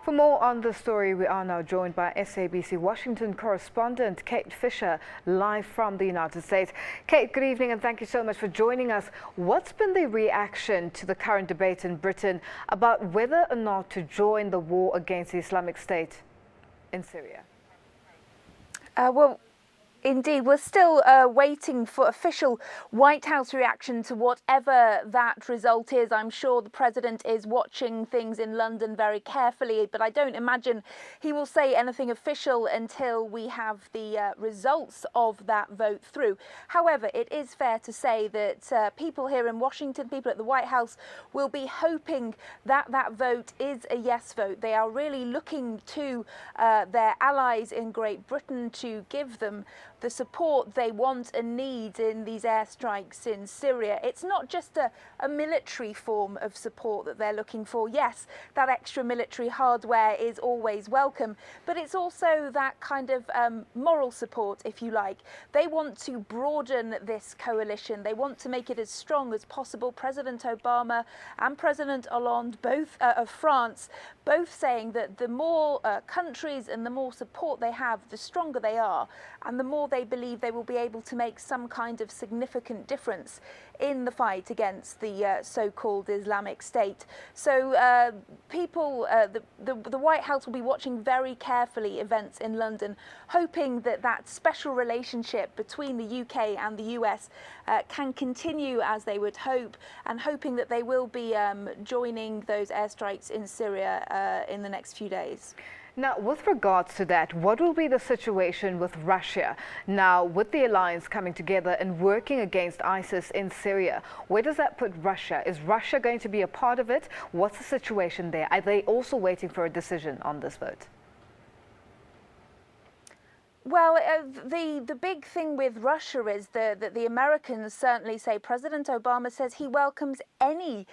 For more on the story, we are now joined by SABC Washington correspondent Kate Fisher, live from the United States. Kate, good evening and thank you so much for joining us. What's been the reaction to the current debate in Britain about whether or not to join the war against the Islamic State in Syria? Indeed, we're still waiting for official White House reaction to whatever that result is. I'm sure the president is watching things in London very carefully, but I don't imagine he will say anything official until we have the results of that vote through. However, it is fair to say that people here in Washington, people at the White House, will be hoping that that vote is a yes vote. They are really looking to their allies in Great Britain to give them the support they want and need in these airstrikes in Syria. It's not just a military form of support that they're looking for. Yes, that extra military hardware is always welcome, but it's also that kind of moral support, if you like. They want to broaden this coalition. They want to make it as strong as possible. President Obama and President Hollande, both of France, both saying that the more countries and the more support they have, the stronger they are, and the more they believe they will be able to make some kind of significant difference in the fight against the so-called Islamic State. So the White House will be watching very carefully events in London, hoping that that special relationship between the UK and the US can continue as they would hope, and hoping that they will be joining those airstrikes in Syria in the next few days. Now, with regards to that, what will be the situation with Russia now, with the alliance coming together and working against ISIS in Syria? Where does that put Russia? Is Russia going to be a part of it? What's the situation there? Are they also waiting for a decision on this vote? Well, the big thing with Russia is that the Americans certainly say, President Obama says he welcomes any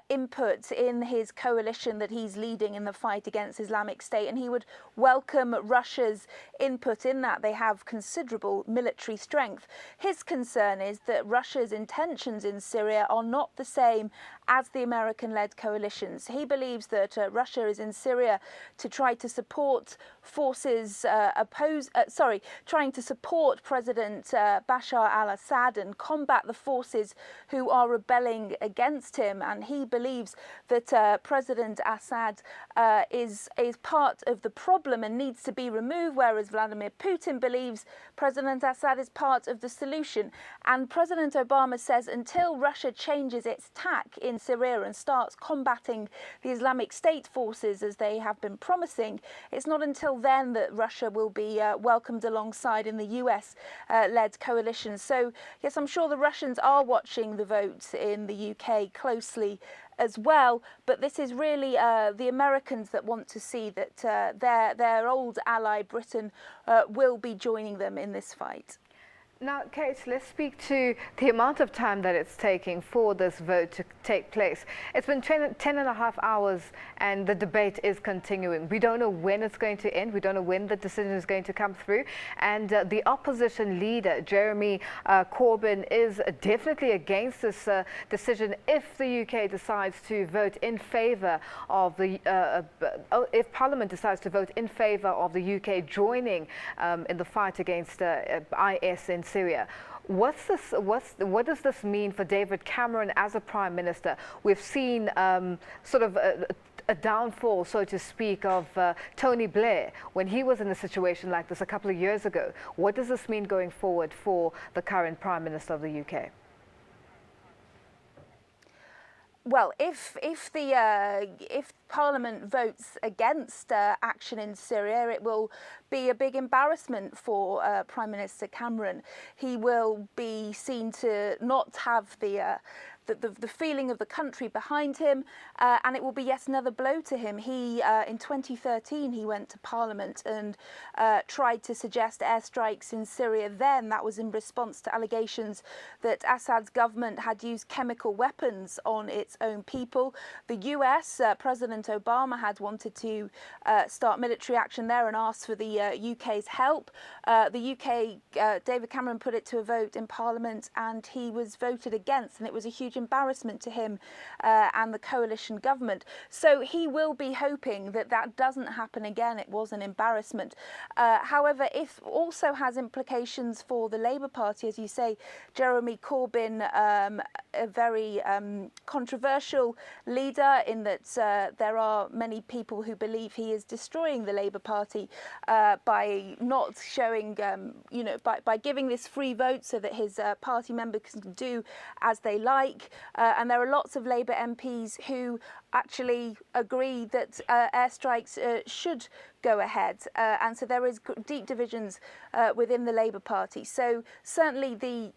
input in his coalition that he's leading in the fight against Islamic State, and he would welcome Russia's input in that. They have considerable military strength. His concern is that Russia's intentions in Syria are not the same as the American-led coalitions. He believes that Russia is in Syria to try to support forces trying to support President Bashar al-Assad and combat the forces who are rebelling against him. And he believes that President Assad is part of the problem and needs to be removed, whereas Vladimir Putin believes President Assad is part of the solution. And President Obama says until Russia changes its tack in Syria and starts combating the Islamic State forces as they have been promising, it's not until then that Russia will be welcomed alongside in the US-led coalition. So, yes, I'm sure the Russians are watching the vote in the UK closely as well, but this is really the Americans that want to see that their old ally Britain will be joining them in this fight. Now, Kate, let's speak to the amount of time that it's taking for this vote to take place. It's been 10 and a half hours and the debate is continuing. We don't know when it's going to end. We don't know when the decision is going to come through. And the opposition leader, Jeremy Corbyn, is definitely against this decision if the UK decides to vote in favour of the, if Parliament decides to vote in favour of the UK joining in the fight against IS in Syria. What does this mean for David Cameron as a Prime Minister? We've seen sort of a downfall, so to speak, of Tony Blair when he was in a situation like this a couple of years ago. What does this mean going forward for the current Prime Minister of the UK? Well, if Parliament votes against action in Syria, it will be a big embarrassment for Prime Minister Cameron. He will be seen to not have the feeling of the country behind him, and it will be yet another blow to him. He, in 2013, he went to Parliament and tried to suggest airstrikes in Syria then. That was in response to allegations that Assad's government had used chemical weapons on its own people. The US, President Obama had wanted to start military action there and asked for the UK's help. The UK, David Cameron put it to a vote in Parliament and he was voted against, and it was a huge embarrassment to him and the coalition government. So he will be hoping that that doesn't happen again. It was an embarrassment. However, it also has implications for the Labour Party, as you say. Jeremy Corbyn, a very controversial leader in that there are many people who believe he is destroying the Labour Party by not showing, by giving this free vote so that his party members can do as they like. And there are lots of Labour MPs who actually agree that airstrikes should go ahead, and so there is deep divisions within the Labour Party. So certainly the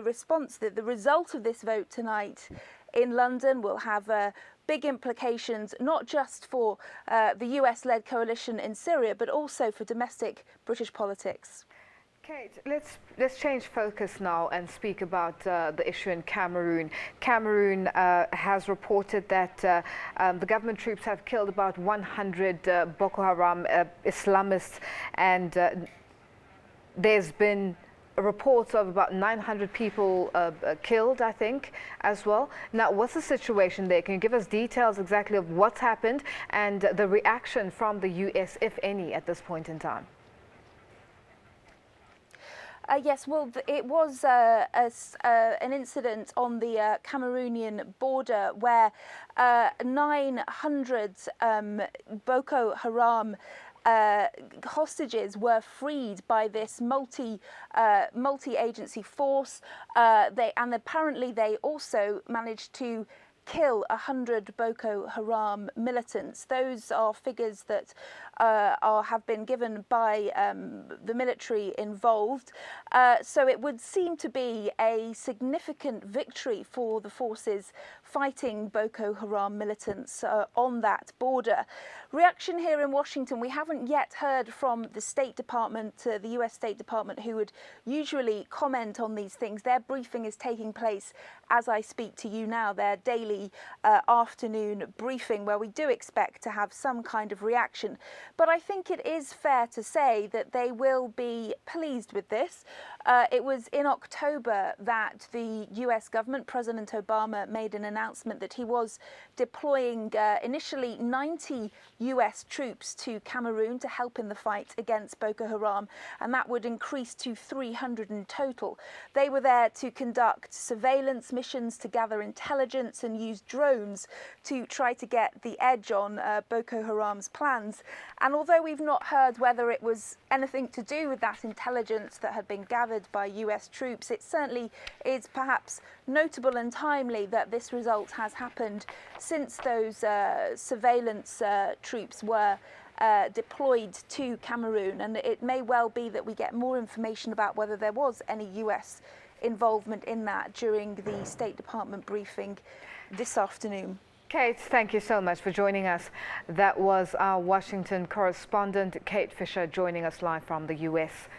response, the result of this vote tonight in London will have big implications, not just for the US-led coalition in Syria, but also for domestic British politics. Kate, let's change focus now and speak about the issue in Cameroon. Cameroon has reported that the government troops have killed about 100 Boko Haram Islamists, and there's been reports of about 900 people killed, I think, as well. Now, what's the situation there? Can you give us details exactly of what's happened and the reaction from the US, if any, at this point in time? Yes, well, it was an incident on the Cameroonian border where 900 Boko Haram hostages were freed by this multi-agency force. And apparently they also managed to kill 100 Boko Haram militants. Those are figures that have been given by the military involved. So it would seem to be a significant victory for the forces fighting Boko Haram militants on that border. Reaction here in Washington, we haven't yet heard from the State Department, the US State Department, who would usually comment on these things. Their briefing is taking place as I speak to you now, their daily afternoon briefing, where we do expect to have some kind of reaction. But I think it is fair to say that they will be pleased with this. It was in October that the US government, President Obama, made an announcement that he was deploying initially 90 US troops to Cameroon to help in the fight against Boko Haram, and that would increase to 300 in total. They were there to conduct surveillance missions, to gather intelligence and use drones to try to get the edge on Boko Haram's plans. And although we've not heard whether it was anything to do with that intelligence that had been gathered by US troops, it certainly is perhaps notable and timely that this result has happened since those surveillance troops were deployed to Cameroon. And it may well be that we get more information about whether there was any US involvement in that during the State Department briefing this afternoon. Kate, thank you so much for joining us. That was our Washington correspondent, Kate Fisher, joining us live from the US.